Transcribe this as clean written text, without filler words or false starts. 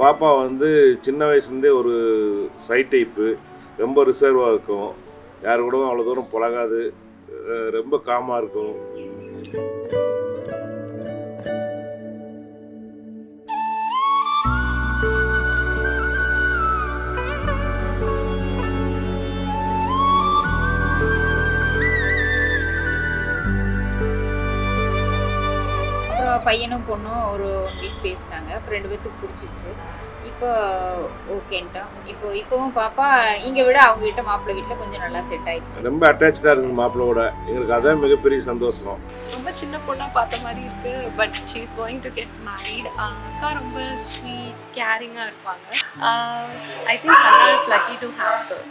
பாப்பா வந்து சின்ன வயசுலேருந்தே ஒரு சை டைப்பு, ரொம்ப ரிசர்வாக இருக்கும், யார் கூடவும் அவ்வளோ தூரம் பழகாது, ரொம்ப காமாக இருக்கும். பையனும் பொண்ணும் ஒரு 1 வீக் பேசினாங்க. அப்புறம் 2 பேத்துக்கு பிடிச்சிருச்சு. இப்போ ஓகேன்ட்டோம். இப்போவும் பாப்பா இங்கே விட அவங்க வீட்டில் மாப்பிள்ளை வீட்டில் கொஞ்சம் நல்லா செட் ஆயிடுச்சு. ரொம்ப அட்டாச்சாக இருக்குது மாப்பிள்ளையோட. எங்களுக்கு அதான் மிகப்பெரிய சந்தோஷம். ரொம்ப சின்ன பொண்ணாக பார்த்த மாதிரி இருக்கு. But she is going to get married. அக்கா ரொம்ப ஸ்வீட் கேரிங்காக இருப்பாங்க. I think Anna is lucky to have her.